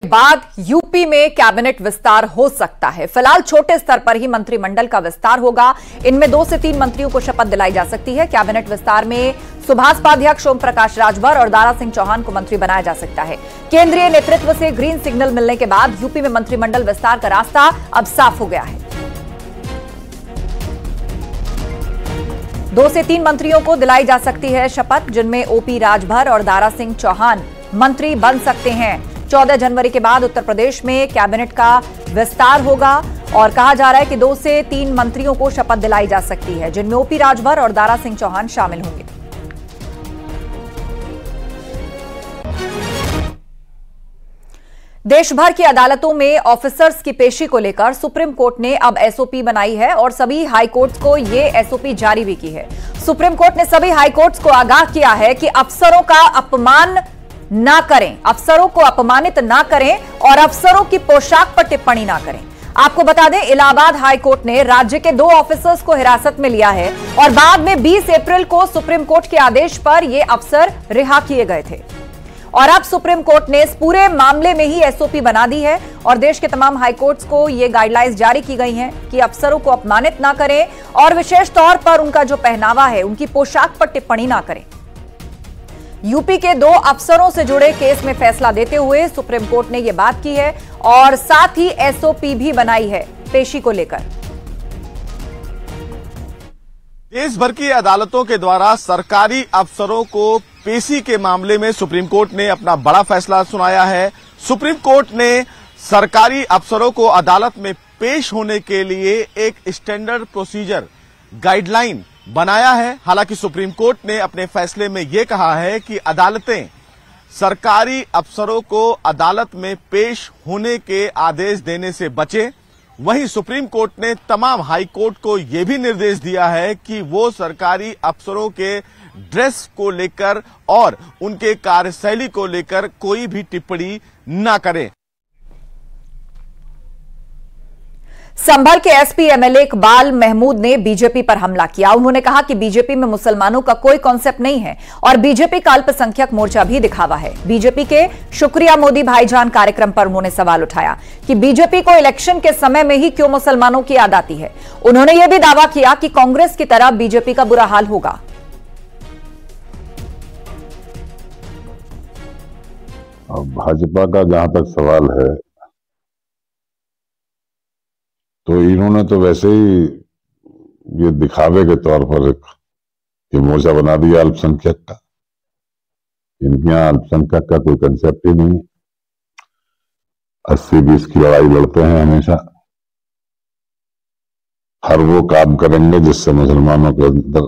बाद यूपी में कैबिनेट विस्तार हो सकता है। फिलहाल छोटे स्तर पर ही मंत्रिमंडल का विस्तार होगा। इनमें 2 से 3 मंत्रियों को शपथ दिलाई जा सकती है। कैबिनेट विस्तार में सुभाष अध्यक्ष ओम प्रकाश राजभर और दारा सिंह चौहान को मंत्री बनाया जा सकता है। केंद्रीय नेतृत्व से ग्रीन सिग्नल मिलने के बाद यूपी में मंत्रिमंडल विस्तार का रास्ता अब साफ हो गया है। 2 से 3 मंत्रियों को दिलाई जा सकती है शपथ, जिनमें ओपी राजभर और दारा सिंह चौहान मंत्री बन सकते हैं। 14 जनवरी के बाद उत्तर प्रदेश में कैबिनेट का विस्तार होगा और कहा जा रहा है कि 2 से 3 मंत्रियों को शपथ दिलाई जा सकती है, जिनमें ओपी राजभर और दारा सिंह चौहान शामिल होंगे। देश भर की अदालतों में ऑफिसर्स की पेशी को लेकर सुप्रीम कोर्ट ने अब एसओपी बनाई है और सभी हाई कोर्ट्स को यह एसओपी जारी भी की है। सुप्रीम कोर्ट ने सभी हाई कोर्ट्स को आगाह किया है कि अफसरों का अपमान ना करें, अफसरों को अपमानित ना करें और अफसरों की पोशाक पर टिप्पणी ना करें। आपको बता दें, इलाहाबाद हाई कोर्ट ने राज्य के 2 ऑफिसर्स को हिरासत में लिया है और बाद में 20 अप्रैल को सुप्रीम कोर्ट के आदेश पर यह अफसर रिहा किए गए थे। और अब सुप्रीम कोर्ट ने इस पूरे मामले में ही एसओपी बना दी है और देश के तमाम हाई कोर्ट्स को यह गाइडलाइंस जारी की गई हैं कि अफसरों को अपमानित ना करें और विशेष तौर पर उनका जो पहनावा है, उनकी पोशाक पर टिप्पणी ना करें। यूपी के 2 अफसरों से जुड़े केस में फैसला देते हुए सुप्रीम कोर्ट ने यह बात की है और साथ ही एसओपी भी बनाई है पेशी को लेकर। देश भर की अदालतों के द्वारा सरकारी अफसरों को पेशी के मामले में सुप्रीम कोर्ट ने अपना बड़ा फैसला सुनाया है। सुप्रीम कोर्ट ने सरकारी अफसरों को अदालत में पेश होने के लिए एक स्टैंडर्ड प्रोसीजर गाइडलाइन बनाया है। हालांकि सुप्रीम कोर्ट ने अपने फैसले में यह कहा है कि अदालतें सरकारी अफसरों को अदालत में पेश होने के आदेश देने से बचे। वहीं सुप्रीम कोर्ट ने तमाम हाई कोर्ट को यह भी निर्देश दिया है कि वो सरकारी अफसरों के ड्रेस को लेकर और उनके कार्यशैली को लेकर कोई भी टिप्पणी न करें। संभल के एसपी एमएलए इकबाल महमूद ने बीजेपी पर हमला किया। उन्होंने कहा कि बीजेपी में मुसलमानों का कोई कॉन्सेप्ट नहीं है और बीजेपी का अल्पसंख्यक मोर्चा भी दिखावा है। बीजेपी के शुक्रिया मोदी भाईजान कार्यक्रम पर उन्होंने सवाल उठाया कि बीजेपी को इलेक्शन के समय में ही क्यों मुसलमानों की याद आती है। उन्होंने यह भी दावा किया कि कांग्रेस की तरह बीजेपी का बुरा हाल होगा। भाजपा का जहां तक सवाल है, तो इन्होंने तो वैसे ही ये दिखावे के तौर पर एक मोर्चा बना दिया अल्पसंख्यक का। इनके यहां अल्पसंख्यक का कोई कंसेप्ट ही नहीं। 80-20 की लड़ाई लड़ते हैं हमेशा। हर वो काम करेंगे जिससे मुसलमानों के अंदर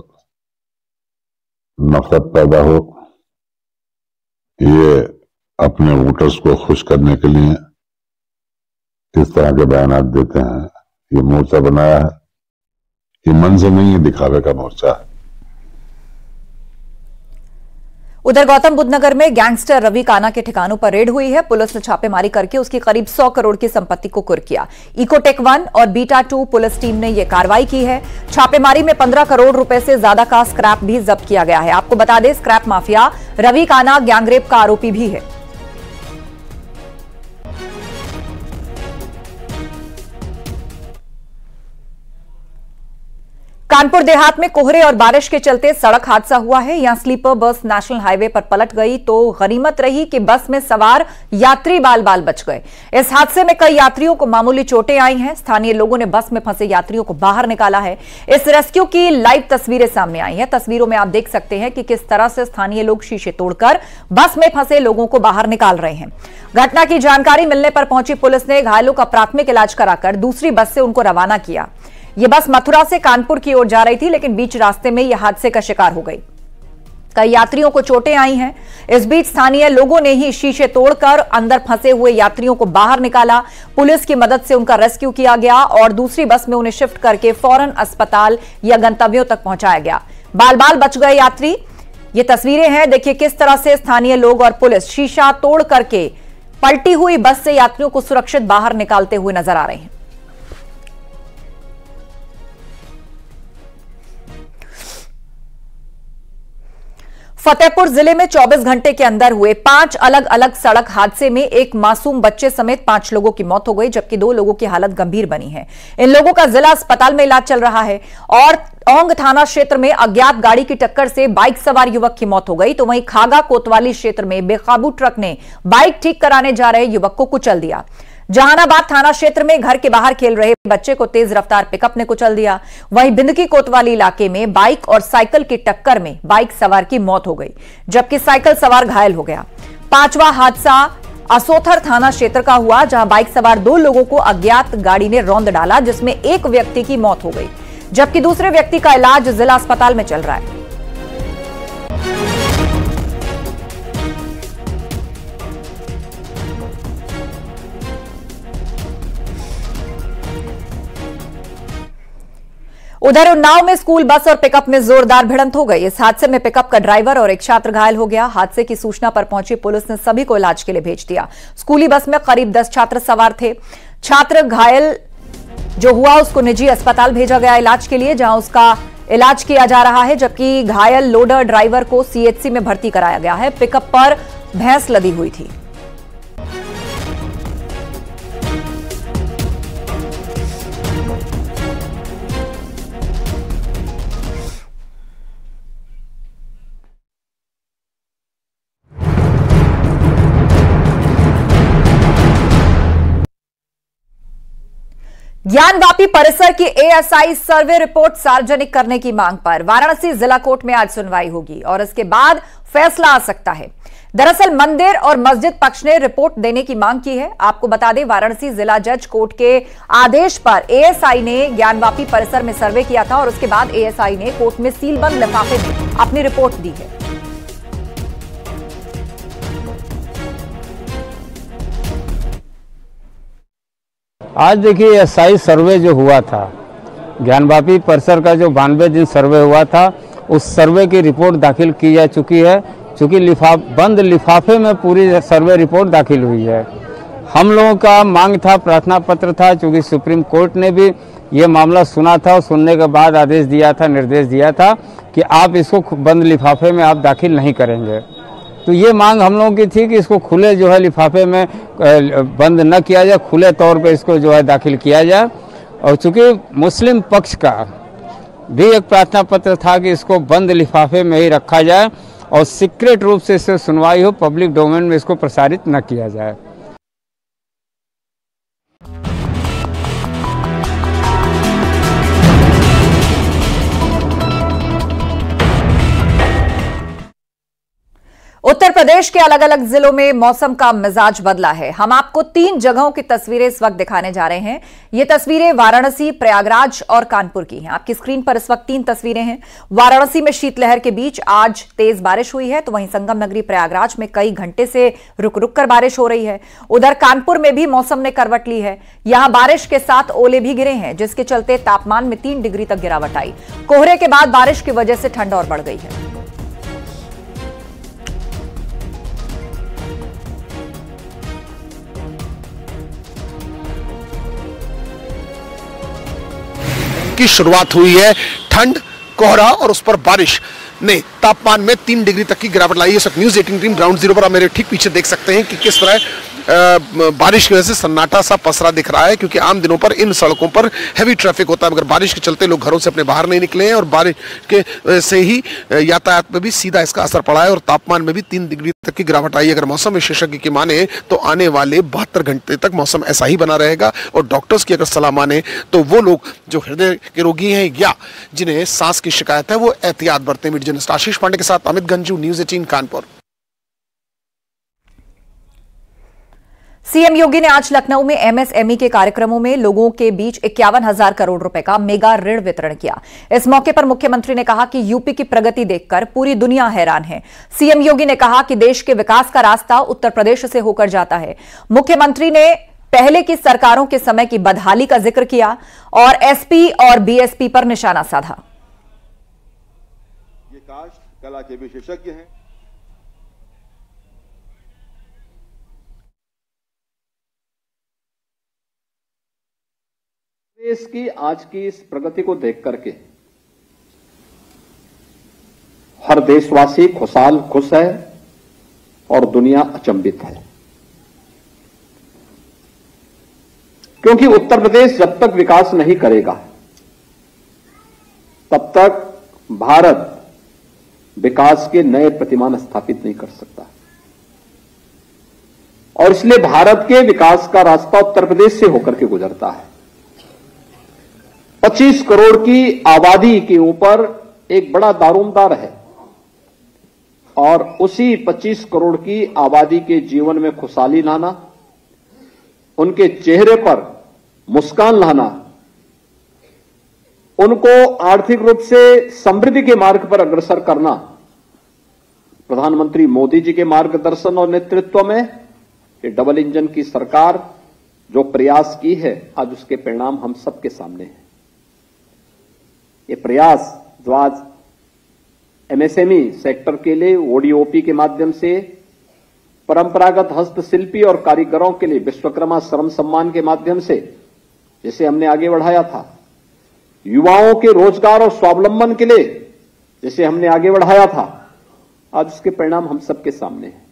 नफरत पैदा हो। ये अपने वोटर्स को खुश करने के लिए इस तरह के बयान देते हैं। ये मोर्चा बनाया है, ये मन से नहीं, ये दिखावे का मोर्चा है। उधर गौतम बुद्ध नगर में गैंगस्टर रवि काना के ठिकानों पर रेड हुई है। पुलिस ने छापेमारी करके उसकी करीब 100 करोड़ की संपत्ति को कुर्क किया। इकोटेक 1 और बीटा 2 पुलिस टीम ने यह कार्रवाई की है। छापेमारी में 15 करोड़ रुपए से ज्यादा का स्क्रैप भी जब्त किया गया है। आपको बता दें, स्क्रैप माफिया रवि काना गैंगरेप का आरोपी भी है। कानपुर देहात में कोहरे और बारिश के चलते सड़क हादसा हुआ है। यहां स्लीपर बस नेशनल हाईवे पर पलट गई तो गनीमत रही कि बस में सवार यात्री बाल बाल बच गए। इस हादसे में कई यात्रियों को मामूली चोटें आई हैं। स्थानीय लोगों ने बस में फंसे यात्रियों को बाहर निकाला है। इस रेस्क्यू की लाइव तस्वीरें सामने आई हैं। तस्वीरों में आप देख सकते हैं कि किस तरह से स्थानीय लोग शीशे तोड़कर बस में फंसे लोगों को बाहर निकाल रहे हैं। घटना की जानकारी मिलने पर पहुंची पुलिस ने घायलों का प्राथमिक इलाज कराकर दूसरी बस से उनको रवाना किया। यह बस मथुरा से कानपुर की ओर जा रही थी, लेकिन बीच रास्ते में यह हादसे का शिकार हो गई। कई यात्रियों को चोटें आई हैं। इस बीच स्थानीय लोगों ने ही शीशे तोड़कर अंदर फंसे हुए यात्रियों को बाहर निकाला। पुलिस की मदद से उनका रेस्क्यू किया गया और दूसरी बस में उन्हें शिफ्ट करके फौरन अस्पताल या गंतव्यों तक पहुंचाया गया। बाल बाल बच गए यात्री। ये तस्वीरें हैं, देखिए किस तरह से स्थानीय लोग और पुलिस शीशा तोड़ करके पलटी हुई बस से यात्रियों को सुरक्षित बाहर निकालते हुए नजर आ रहे हैं। फतेहपुर जिले में 24 घंटे के अंदर हुए 5 अलग अलग सड़क हादसे में एक मासूम बच्चे समेत 5 लोगों की मौत हो गई, जबकि 2 लोगों की हालत गंभीर बनी है। इन लोगों का जिला अस्पताल में इलाज चल रहा है। और औंग थाना क्षेत्र में अज्ञात गाड़ी की टक्कर से बाइक सवार युवक की मौत हो गई, तो वहीं खागा कोतवाली क्षेत्र में बेकाबू ट्रक ने बाइक ठीक कराने जा रहे युवक को कुचल दिया। जहानाबाद थाना क्षेत्र में घर के बाहर खेल रहे बच्चे को तेज रफ्तार पिकअप ने कुचल दिया। वहीं बिंदकी कोतवाली इलाके में बाइक और साइकिल की टक्कर में बाइक सवार की मौत हो गई, जबकि साइकिल सवार घायल हो गया। 5वां हादसा असोथर थाना क्षेत्र का हुआ, जहां बाइक सवार 2 लोगों को अज्ञात गाड़ी ने रौंद डाला, जिसमें एक व्यक्ति की मौत हो गई, जबकि दूसरे व्यक्ति का इलाज जिला अस्पताल में चल रहा है। उधर उन्नाव में स्कूल बस और पिकअप में जोरदार भिड़ंत हो गई। इस हादसे में पिकअप का ड्राइवर और एक छात्र घायल हो गया। हादसे की सूचना पर पहुंची पुलिस ने सभी को इलाज के लिए भेज दिया। स्कूली बस में करीब 10 छात्र सवार थे। छात्र घायल जो हुआ उसको निजी अस्पताल भेजा गया इलाज के लिए, जहां उसका इलाज किया जा रहा है, जबकि घायल लोडर ड्राइवर को सीएचसी में भर्ती कराया गया है। पिकअप पर भैंस लदी हुई थी। ज्ञानवापी परिसर की एएसआई सर्वे रिपोर्ट सार्वजनिक करने की मांग पर वाराणसी जिला कोर्ट में आज सुनवाई होगी और इसके बाद फैसला आ सकता है। दरअसल मंदिर और मस्जिद पक्ष ने रिपोर्ट देने की मांग की है। आपको बता दें, वाराणसी जिला जज कोर्ट के आदेश पर एएसआई ने ज्ञानवापी परिसर में सर्वे किया था और उसके बाद एएसआई ने कोर्ट में सीलबंद लिफाफे में अपनी रिपोर्ट दी है। आज देखिए एएसआई सर्वे जो हुआ था, ज्ञानवापी परिसर का जो 92 दिन सर्वे हुआ था, उस सर्वे की रिपोर्ट दाखिल की जा चुकी है। चूँकि बंद लिफाफे में पूरी सर्वे रिपोर्ट दाखिल हुई है। हम लोगों का मांग था, प्रार्थना पत्र था, चूँकि सुप्रीम कोर्ट ने भी ये मामला सुना था और सुनने के बाद आदेश दिया था, निर्देश दिया था कि आप इसको बंद लिफाफे में आप दाखिल नहीं करेंगे। तो ये मांग हम लोगों की थी कि इसको खुले जो है लिफाफे में बंद न किया जाए, खुले तौर पे इसको जो है दाखिल किया जाए। और चूँकि मुस्लिम पक्ष का भी एक प्रार्थना पत्र था कि इसको बंद लिफाफे में ही रखा जाए और सीक्रेट रूप से इससे सुनवाई हो, पब्लिक डोमेन में इसको प्रसारित न किया जाए। उत्तर प्रदेश के अलग अलग जिलों में मौसम का मिजाज बदला है। हम आपको 3 जगहों की तस्वीरें इस वक्त दिखाने जा रहे हैं। ये तस्वीरें वाराणसी, प्रयागराज और कानपुर की हैं। आपकी स्क्रीन पर इस वक्त 3 तस्वीरें हैं। वाराणसी में शीतलहर के बीच आज तेज बारिश हुई है, तो वहीं संगम नगरी प्रयागराज में कई घंटे से रुक रुक कर बारिश हो रही है। उधर कानपुर में भी मौसम ने करवट ली है। यहां बारिश के साथ ओले भी गिरे हैं, जिसके चलते तापमान में 3 डिग्री तक गिरावट आई। कोहरे के बाद बारिश की वजह से ठंड और बढ़ गई है। की शुरुआत हुई है। ठंड, कोहरा और उस पर बारिश ने तापमान में 3 डिग्री तक की गिरावट लाई है। सब न्यूज़ 18 टीम ग्राउंड जीरो पर आप मेरे ठीक पीछे देख सकते हैं कि किस तरह बारिश की वजह से सन्नाटा सा पसरा दिख रहा है, क्योंकि आम दिनों पर इन सड़कों पर हैवी ट्रैफिक होता है, मगर बारिश के चलते लोग घरों से अपने बाहर नहीं निकले हैं और बारिश के से ही यातायात में भी सीधा इसका असर पड़ा है और तापमान में भी 3 डिग्री तक की गिरावट आई है। अगर मौसम विशेषज्ञ की माने तो आने वाले 72 घंटे तक मौसम ऐसा ही बना रहेगा और डॉक्टर्स की अगर सलाह माने तो वो लोग जो हृदय के रोगी हैं या जिन्हें सांस की शिकायत है वो एहतियात बरतें। मीडिया जर्नलिस्ट आशीष पांडे के साथ अमित गंजू, न्यूज़ 18 कानपुर। सीएम योगी ने आज लखनऊ में एमएसएमई के कार्यक्रमों में लोगों के बीच 51,000 करोड़ रुपए का मेगा ऋण वितरण किया। इस मौके पर मुख्यमंत्री ने कहा कि यूपी की प्रगति देखकर पूरी दुनिया हैरान है। सीएम योगी ने कहा कि देश के विकास का रास्ता उत्तर प्रदेश से होकर जाता है। मुख्यमंत्री ने पहले की सरकारों के समय की बदहाली का जिक्र किया और एसपी और बीएसपी पर निशाना साधा। ये कास्ट कला के विशेषज्ञ हैं। देश की आज की इस प्रगति को देख करके हर हर देशवासी खुशहाल खुश है और दुनिया अचंभित है, क्योंकि उत्तर प्रदेश जब तक विकास नहीं करेगा तब तक भारत विकास के नए प्रतिमान स्थापित नहीं कर सकता। और इसलिए भारत के विकास का रास्ता उत्तर प्रदेश से होकर के गुजरता है। 25 करोड़ की आबादी के ऊपर एक बड़ा दारोमदार है और उसी 25 करोड़ की आबादी के जीवन में खुशहाली लाना, उनके चेहरे पर मुस्कान लाना, उनको आर्थिक रूप से समृद्धि के मार्ग पर अग्रसर करना, प्रधानमंत्री मोदी जी के मार्गदर्शन और नेतृत्व में ये डबल इंजन की सरकार जो प्रयास की है, आज उसके परिणाम हम सबके सामने हैं। ये प्रयास जो आज एमएसएमई सेक्टर के लिए ओडीओपी के माध्यम से, परंपरागत हस्तशिल्पी और कारीगरों के लिए विश्वकर्मा श्रम सम्मान के माध्यम से जिसे हमने आगे बढ़ाया था, युवाओं के रोजगार और स्वावलंबन के लिए जिसे हमने आगे बढ़ाया था, आज उसके परिणाम हम सबके सामने हैं।